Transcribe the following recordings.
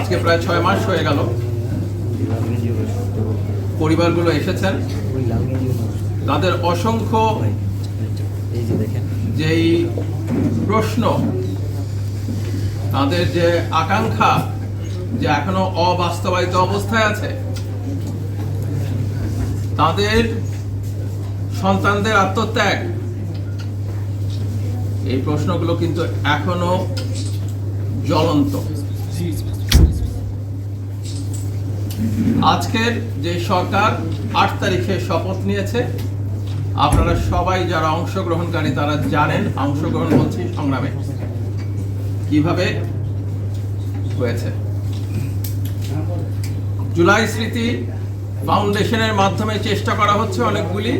আজকে প্রায় 6 মাস হয়ে গেল পরিবারগুলো এসেছেন। তাদের অসংখ্য যেই প্রশ্ন, তাদের যে আকাঙ্ক্ষা, যে এখনো অবাস্তবায়িত অবস্থায় আছে, তাদের সন্তানদের আত্মত্যাগ, এই প্রশ্নগুলো কিন্তু এখনো জ্বলন্ত। আজকের যে সরকার 8 তারিখে শপথ নিয়েছে, আপনারা সবাই যারা অংশগ্রহণকারী তারা জানেন, অংশগ্রহণ বলছি সংগ্রামে কিভাবে হয়েছে। জুলাই স্মৃতি ফাউন্ডেশনের মাধ্যমে চেষ্টা করা হচ্ছে, অনেকগুলি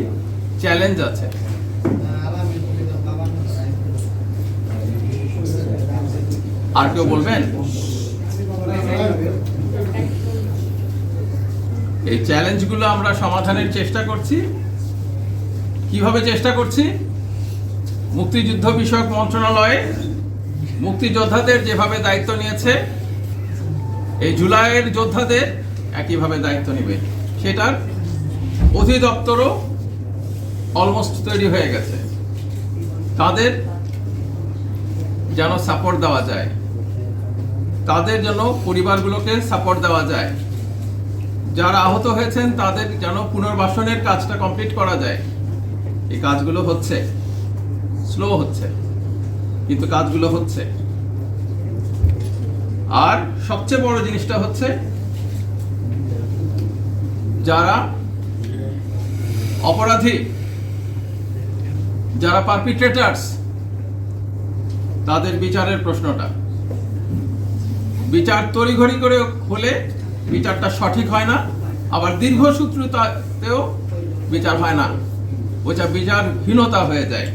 চ্যালেঞ্জ আছে। আর কেউ বলবেন? এই চ্যালেঞ্জগুলো আমরা সমাধানের চেষ্টা করছি। কিভাবে চেষ্টা করছি? মুক্তিযুদ্ধ বিষয়ক মন্ত্রণালয়ে মুক্তিযোদ্ধাদের যেভাবে দায়িত্ব নিয়েছে, এই জুলাইয়ের যোদ্ধাদের একইভাবে দায়িত্ব নেবে। সেটার অধিদপ্তরও অলমোস্ট তৈরি হয়ে গেছে। তাদের যেন সাপোর্ট দেওয়া যায়, তাদের যেন পরিবারগুলোকে সাপোর্ট দেওয়া যায়, যারা আহত হয়েছেন তাদের যেন পুনর্বাসনের কাজটা কমপ্লিট করা যায়। এই কাজগুলো হচ্ছে, স্লো হচ্ছে, কিন্তু কাজগুলো হচ্ছে। আর সবচেয়ে বড় জিনিসটা হচ্ছে, যারা অপরাধী, যারা পারপিট্রেটার্স, তাদের বিচারের প্রশ্নটা। বিচার তড়িঘড়ি করে হলে বিচারটা সঠিক হয় না, আবার দীর্ঘসূত্রতাতেও বিচার হয় না, ওইটা বিচারহীনতা হয়ে যায়।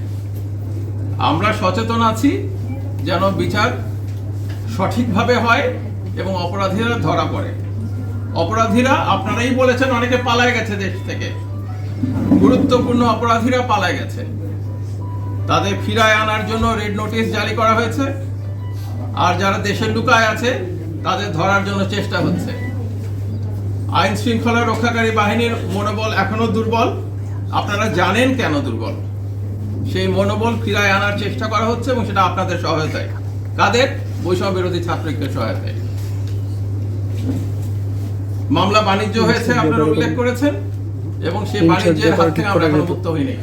আমরা সচেতন আছি যেন বিচার সঠিকভাবে হয় এবং অপরাধীরা ধরা পড়ে। অপরাধীরা, আপনারাই বলেছেন, অনেকে পালায় গেছে দেশ থেকে, গুরুত্বপূর্ণ অপরাধীরা পালায় গেছে। তাদের ফিরায় আনার জন্য রেড নোটিশ জারি করা হয়েছে, আর যারা দেশে লুকায় আছে তাদের ধরার জন্য চেষ্টা হচ্ছে। আইন শৃঙ্খলা রক্ষাকারী বাহিনীর মনোবল এখনো দুর্বল। আপনারা জানেন কেন দুর্বল। সেই মনোবল ফিরায় আনার চেষ্টা করা হচ্ছে, এবং সেটা আপনাদের সহায়তায়। কাদের? বৈষম্য বিরোধী ছাত্রলীগের সহায়তায়। মামলা বাণিজ্য হয়েছে, আপনারা উল্লেখ করেছেন, এবং সেই বাণিজ্যের হাত থেকে আমরা এখনো মুক্ত হইনি।